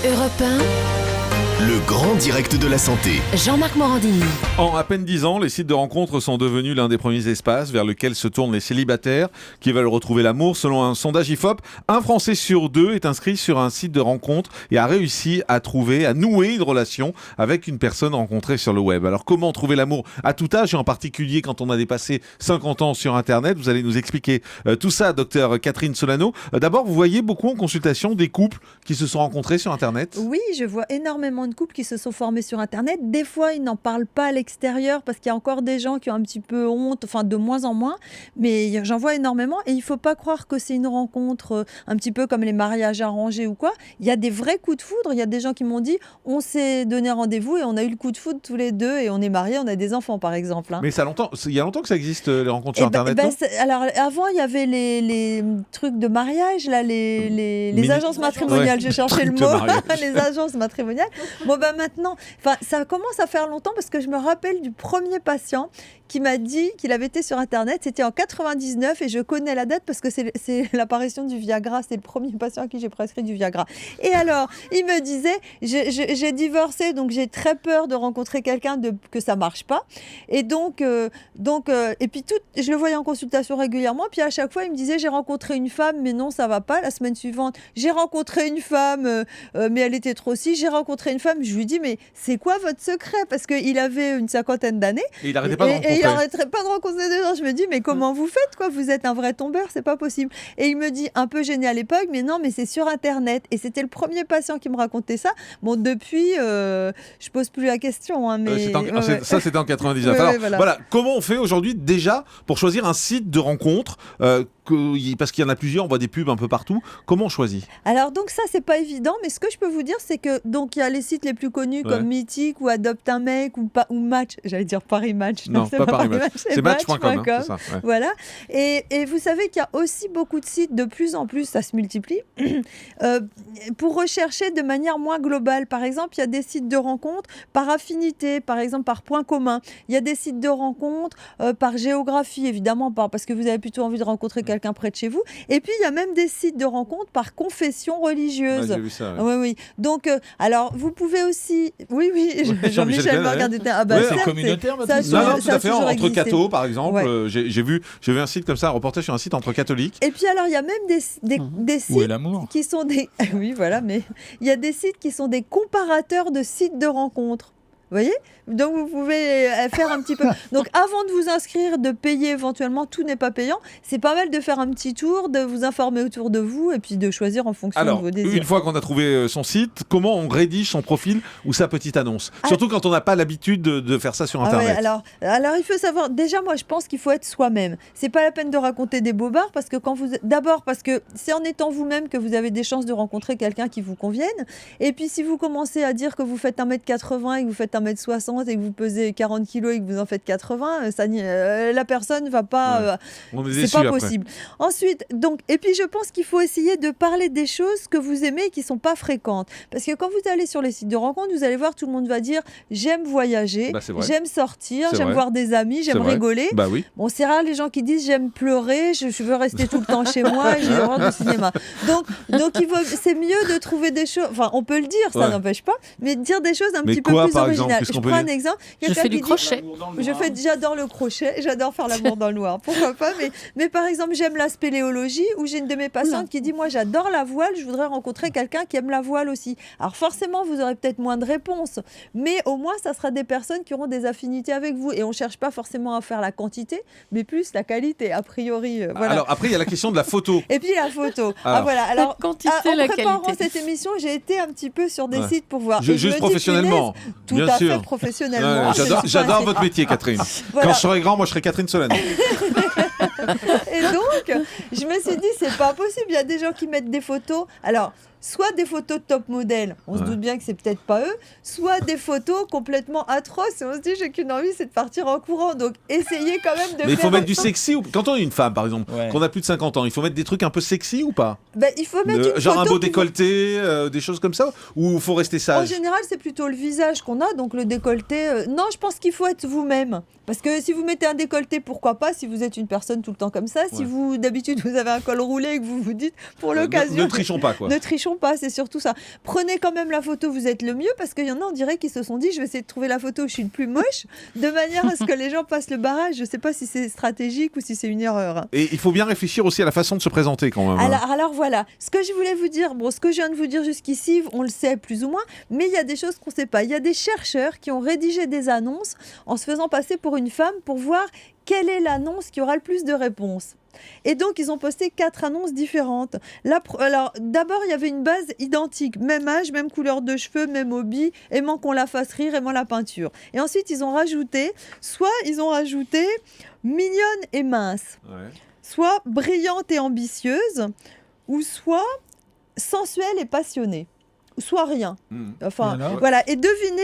Europe 1, Le grand direct de la santé. Jean-Marc Morandini. En à peine 10 ans, les sites de rencontres sont devenus l'un des premiers espaces vers lesquels se tournent les célibataires qui veulent retrouver l'amour. Selon un sondage IFOP, un Français sur deux est inscrit sur un site de rencontre et a réussi à nouer une relation avec une personne rencontrée sur le web. Alors comment trouver l'amour à tout âge et en particulier quand on a dépassé 50 ans sur Internet? Vous allez nous expliquer tout ça, docteur Catherine Solano. D'abord, vous voyez beaucoup en consultation des couples qui se sont rencontrés sur Internet? Oui, je vois énormément de couples qui se sont formés sur Internet. Des fois, ils n'en parlent pas à l'extérieur parce qu'il y a encore des gens qui ont un petit peu honte, enfin de moins en moins, mais j'en vois énormément et il ne faut pas croire que c'est une rencontre un petit peu comme les mariages arrangés ou quoi. Il y a des vrais coups de foudre, il y a des gens qui m'ont dit on s'est donné rendez-vous et on a eu le coup de foudre tous les deux et on est mariés, on a des enfants par exemple. Mais il y a longtemps que ça existe, les rencontres sur Internet, non? Alors avant, il y avait les trucs de mariage, là, les agences matrimoniales, j'ai cherché le mot, les agences matrimoniales. Bon, maintenant, ça commence à faire longtemps parce que je me rappelle du premier patient qui m'a dit qu'il avait été sur Internet. C'était en 99 et je connais la date parce que c'est l'apparition du Viagra. C'est le premier patient à qui j'ai prescrit du Viagra. Et alors, il me disait, j'ai divorcé, donc j'ai très peur de rencontrer quelqu'un que ça marche pas. Et donc et puis je le voyais en consultation régulièrement. Puis à chaque fois, il me disait, j'ai rencontré une femme, mais non, ça va pas. La semaine suivante, j'ai rencontré une femme, mais elle était trop si. J'ai rencontré une femme. Je lui dis, mais c'est quoi votre secret? Parce qu'il avait une cinquantaine d'années. Et il n'arrêtait pas de rencontrer. Et il n'arrêterait pas de rencontrer des gens. Je me dis, mais comment vous faites, quoi? Vous êtes un vrai tombeur, c'est pas possible. Et il me dit, un peu gêné à l'époque, mais non, mais c'est sur Internet. Et c'était le premier patient qui me racontait ça. Bon, depuis, je pose plus la question. Hein, mais... Ça, c'était en 99. Alors, voilà. Comment on fait aujourd'hui, déjà, pour choisir un site de rencontre parce qu'il y en a plusieurs, on voit des pubs un peu partout. Comment on choisit? Alors, donc ça, c'est pas évident. Mais ce que je peux vous dire, c'est que donc il y a les sites les plus connus comme Mythique ou Adopte un mec ou Match. J'allais dire Paris Match. Non, pas Paris Match. C'est match.com. Hein, c'est ça, ouais. Voilà. Et vous savez qu'il y a aussi beaucoup de sites, de plus en plus, ça se multiplie, pour rechercher de manière moins globale. Par exemple, il y a des sites de rencontres par affinité, par exemple par point commun. Il y a des sites de rencontres par géographie, évidemment, parce que vous avez plutôt envie de rencontrer quelqu'un près de chez vous. Et puis, il y a même des sites de rencontres par confession religieuse. J'ai vu ça, ouais. Oui. Donc, alors, vous pouvez aussi... Oui, Jean-Michel me regarde. C'est communautaire maintenant. Non, tout à fait. Entre cathos, par exemple. Ouais. J'ai vu un site comme ça, un reportage sur un site entre catholiques. Et puis, alors, il y a même des sites qui sont des... Oui, voilà, mais il y a des sites qui sont des comparateurs de sites de rencontres. Vous voyez? Donc, vous pouvez faire un petit peu... Donc, avant de vous inscrire, de payer éventuellement, tout n'est pas payant. C'est pas mal de faire un petit tour, de vous informer autour de vous et puis de choisir en fonction de vos désirs. Une fois qu'on a trouvé son site, comment on rédige son profil ou sa petite annonce? Surtout quand on n'a pas l'habitude de faire ça sur Internet. Alors, il faut savoir... Déjà, moi, je pense qu'il faut être soi-même. C'est pas la peine de raconter des bobards parce que D'abord, parce que c'est en étant vous-même que vous avez des chances de rencontrer quelqu'un qui vous convienne. Et puis, si vous commencez à dire que vous faites 1m80 et que vous faites 1m60 et que vous pesez 40 kilos et que vous en faites 80, la personne ne va pas... c'est pas possible. Ensuite, et puis je pense qu'il faut essayer de parler des choses que vous aimez et qui ne sont pas fréquentes. Parce que quand vous allez sur les sites de rencontres, vous allez voir, tout le monde va dire « j'aime voyager, j'aime sortir, j'aime voir des amis, j'aime rigoler ». Oui. Bon, c'est rare les gens qui disent « j'aime pleurer, je veux rester tout le temps chez moi et j'ai horreur du cinéma ». Donc c'est mieux de trouver des choses... Enfin, on peut le dire, ça n'empêche pas, mais de dire des choses un petit peu plus originales. Je prends un exemple. Je fais du crochet. J'adore le crochet, j'adore faire l'amour dans le noir. Pourquoi pas, mais par exemple, j'aime la spéléologie, où j'ai une de mes patientes qui dit, moi j'adore la voile, je voudrais rencontrer quelqu'un qui aime la voile aussi. Alors forcément, vous aurez peut-être moins de réponses, mais au moins, ça sera des personnes qui auront des affinités avec vous. Et on ne cherche pas forcément à faire la quantité, mais plus la qualité, a priori. Voilà. Alors après, il y a la question de la photo. Et puis la photo. Alors, la quantité, la qualité. En préparant cette émission, j'ai été un petit peu sur des sites pour voir. Juste professionnellement. Tout à fait professionnellement. J'adore votre métier, Catherine. Voilà. Quand je serai grand, moi je serai Catherine Solano. Et donc, je me suis dit, c'est pas possible. Il y a des gens qui mettent des photos. Alors, soit des photos de top modèle, on se doute bien que c'est peut-être pas eux, soit des photos complètement atroces et on se dit j'ai qu'une envie, c'est de partir en courant. Donc essayez quand même de Mais il faut mettre du sexy quand on est une femme par exemple, qu'on a plus de 50 ans, il faut mettre des trucs un peu sexy ou pas? Il faut mettre genre un beau décolleté, des choses comme ça, ou il faut rester sage? En général, c'est plutôt le visage qu'on a, donc le décolleté. Non, je pense qu'il faut être vous-même. Parce que si vous mettez un décolleté, pourquoi pas, si vous êtes une personne personne tout le temps comme ça. Si vous, d'habitude, vous avez un col roulé et que vous vous dites, pour l'occasion... Ne trichons pas, quoi. Ne trichons pas, c'est surtout ça. Prenez quand même la photo, vous êtes le mieux, parce qu'il y en a, on dirait, qui se sont dit, je vais essayer de trouver la photo où je suis le plus moche, de manière à ce que les gens passent le barrage. Je ne sais pas si c'est stratégique ou si c'est une erreur. Et il faut bien réfléchir aussi à la façon de se présenter, quand même. Alors voilà, ce que je voulais vous dire, ce que je viens de vous dire jusqu'ici, on le sait plus ou moins, mais il y a des choses qu'on ne sait pas. Il y a des chercheurs qui ont rédigé des annonces en se faisant passer pour une femme pour voir quelle est l'annonce qui aura le plus de réponses. Et donc, ils ont posté 4 annonces différentes. Alors, d'abord, il y avait une base identique. Même âge, même couleur de cheveux, même hobby, aimant qu'on la fasse rire, aimant la peinture. Et ensuite, ils ont rajouté mignonne et mince, soit brillante et ambitieuse, ou soit sensuelle et passionnée, ou soit rien. Enfin, voilà. Et devinez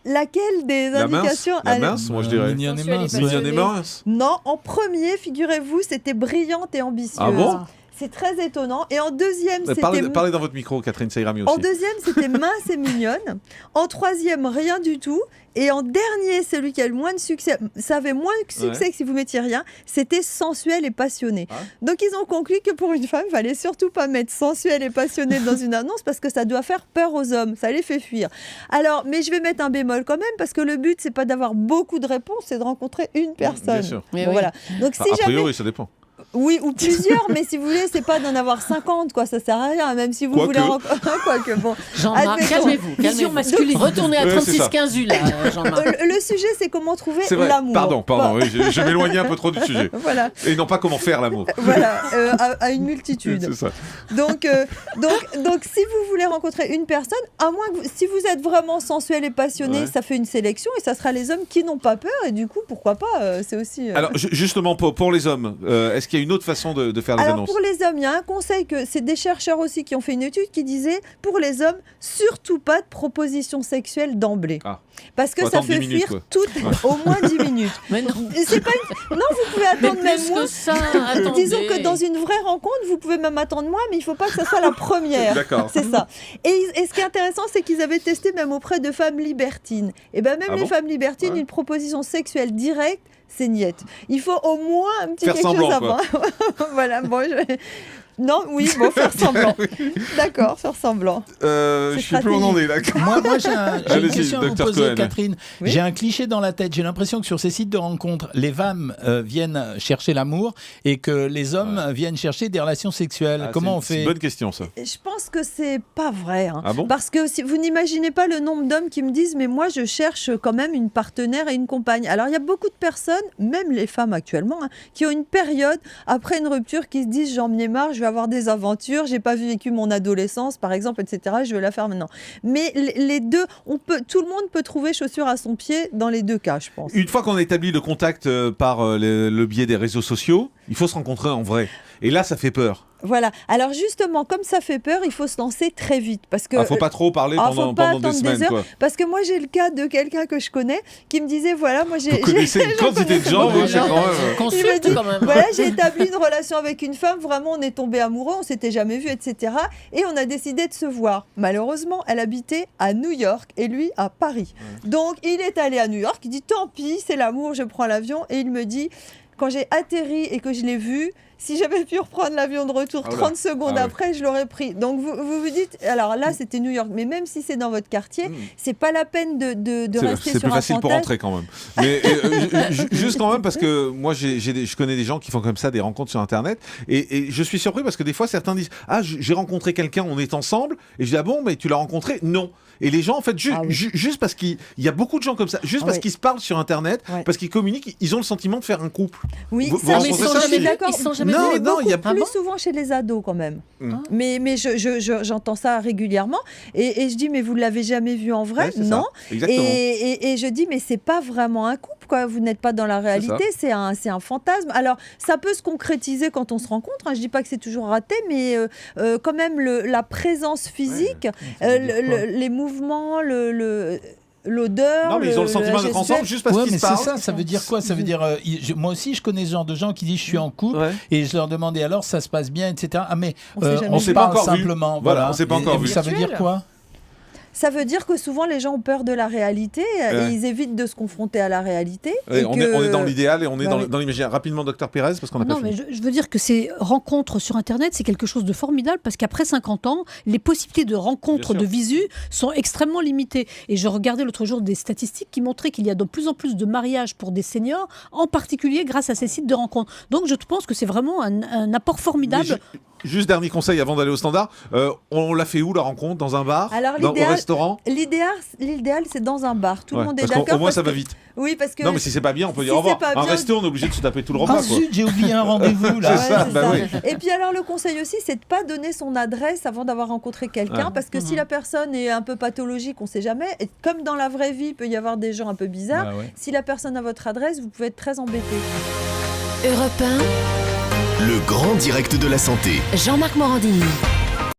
laquelle des indications... La mince, moi je dirais. Mignonne et mince. Mignonne et mince. Non, en premier, figurez-vous, c'était brillante et ambitieuse. Ah bon ? C'est très étonnant. Et en deuxième, c'était... Parlez dans votre micro, Catherine, ça ira mieux aussi. En deuxième, c'était mince et mignonne. En troisième, rien du tout. Et en dernier, celui qui a le moins de succès, ça avait moins de succès que si vous mettiez rien, c'était sensuel et passionné. Donc ils ont conclu que pour une femme, il fallait surtout pas mettre sensuel et passionné dans une annonce parce que ça doit faire peur aux hommes, ça les fait fuir. Alors, mais je vais mettre un bémol quand même parce que le but, c'est pas d'avoir beaucoup de réponses, c'est de rencontrer une personne. Bien sûr. Bon, voilà. Donc, a priori, ça dépend. Oui, ou plusieurs, mais si vous voulez, c'est pas d'en avoir 50, quoi, ça sert à rien, même si vous voulez... Quoique, bon. Jean-Marc, calmez-vous. Vision masculine. Retournez à 36-15 U, là, Jean-Marc. Le sujet, c'est comment trouver l'amour. Pardon, oui, je m'éloignais un peu trop du sujet. Voilà. Et non pas comment faire l'amour. Voilà, à une multitude. C'est ça. Donc, si vous voulez rencontrer une personne, à moins que si vous êtes vraiment sensuel et passionné, ça fait une sélection et ça sera les hommes qui n'ont pas peur et du coup, pourquoi pas, c'est aussi... Alors, justement, pour les hommes, est-ce qu'il y a une autre façon de faire les annonces ? Pour les hommes, il y a un conseil que c'est des chercheurs aussi qui ont fait une étude qui disait, pour les hommes, surtout pas de proposition sexuelle d'emblée. Parce que ça fait fuir au moins 10 minutes. Mais non. C'est pas non, vous pouvez attendre même moins. Que ça, disons que dans une vraie rencontre, vous pouvez même attendre moins, mais il ne faut pas que ça soit la première. D'accord. C'est ça. Et ce qui est intéressant, c'est qu'ils avaient testé même auprès de femmes libertines. Et bien même les femmes libertines, une proposition sexuelle directe, c'est niette. Il faut au moins un petit quelque chose avant. Voilà, bon, Non, oui, bon, faire semblant. D'accord, faire semblant. Je sais plus où on en est là. Moi j'ai une question à vous poser, Cohen. Catherine. Oui, j'ai un cliché dans la tête. J'ai l'impression que sur ces sites de rencontres, les femmes viennent chercher l'amour et que les hommes viennent chercher des relations sexuelles. Comment on fait ? C'est une bonne question, ça. Je pense que c'est pas vrai. Ah bon ? Parce que si vous n'imaginez pas le nombre d'hommes qui me disent « mais moi, je cherche quand même une partenaire et une compagne ». Alors, il y a beaucoup de personnes, même les femmes actuellement, qui ont une période, après une rupture, qui se disent « j'en ai marre, je vais avoir des aventures, j'ai pas vécu mon adolescence, par exemple, etc. Je vais la faire maintenant ». Mais les deux, tout le monde peut trouver chaussure à son pied dans les deux cas, je pense. Une fois qu'on a établi le contact par le biais des réseaux sociaux, il faut se rencontrer en vrai. Et là, ça fait peur. Voilà. Alors justement, comme ça fait peur, il faut se lancer très vite. Parce que faut pas trop parler pendant des semaines. Heures, quoi. Parce que moi, j'ai le cas de quelqu'un que je connais qui me disait, voilà, moi j'ai... Vous connaissez une quantité de gens, c'est quand même... Consulte quand même. Voilà, j'ai établi une relation avec une femme, vraiment, on est tombé amoureux, on s'était jamais vu, etc. Et on a décidé de se voir. Malheureusement, elle habitait à New York et lui à Paris. Donc, il est allé à New York, il dit, tant pis, c'est l'amour, je prends l'avion. Et il me dit, quand j'ai atterri et que je l'ai vu, si j'avais pu reprendre l'avion de retour 30 secondes après, je l'aurais pris. Donc vous dites, alors là c'était New York, mais même si c'est dans votre quartier, c'est pas la peine de rester sur un fantasme. C'est plus facile pour rentrer quand même. Mais juste quand même parce que moi je connais des gens qui font comme ça des rencontres sur Internet et je suis surpris parce que des fois certains disent j'ai rencontré quelqu'un, on est ensemble et je dis bon mais tu l'as rencontré ? Non. Et les gens en fait juste parce qu'il y a beaucoup de gens comme ça, juste parce qu'ils se parlent sur Internet, parce qu'ils communiquent, ils ont le sentiment de faire un couple. Oui, vous mais ils sont jamais d'accord. Non, il y a plus souvent chez les ados quand même. Mais j'entends ça régulièrement et je dis mais vous l'avez jamais vu en vrai ? Non. Et je dis mais c'est pas vraiment un couple quoi. Vous n'êtes pas dans la réalité, c'est un fantasme. Alors ça peut se concrétiser quand on se rencontre. Je dis pas que c'est toujours raté, mais quand même la présence physique, les mouvements, l'odeur. Non, mais ils ont le sentiment d'être ensemble juste parce qu'ils se parlent. C'est ça, ça veut dire quoi ? Ça veut dire, moi aussi, je connais ce genre de gens qui disent je suis en couple et je leur demandais alors ça se passe bien, etc. Ah, mais on se parle simplement. Voilà, on s'est pas encore vu. Ça veut dire quoi ? Ça veut dire que souvent les gens ont peur de la réalité et ils évitent de se confronter à la réalité. On est dans l'idéal et on est dans l'imaginaire. Rapidement, docteur Pérez, parce qu'on n'a pas fini. Non, mais je veux dire que ces rencontres sur Internet, c'est quelque chose de formidable parce qu'après 50 ans, les possibilités de rencontres, de visu sont extrêmement limitées. Et je regardais l'autre jour des statistiques qui montraient qu'il y a de plus en plus de mariages pour des seniors, en particulier grâce à ces sites de rencontres. Donc je pense que c'est vraiment un apport formidable. Juste dernier conseil avant d'aller au standard. On l'a fait où la rencontre? Dans un bar? Au restaurant? L'idéal, c'est dans un bar. Tout le monde est parce d'accord. Au moins, ça va vite. Oui, parce que. Non, mais si c'est pas bien, on peut dire au revoir. Un resto, on est obligé de se taper tout le repas. Zut, j'ai oublié un rendez-vous là. C'est ça, bah oui. Et puis alors, le conseil aussi, c'est de ne pas donner son adresse avant d'avoir rencontré quelqu'un, parce que si la personne est un peu pathologique, on ne sait jamais. Et comme dans la vraie vie, il peut y avoir des gens un peu bizarres. Si la personne a votre adresse, vous pouvez être très embêté. Europe 1, le grand direct de la santé. Jean-Marc Morandini.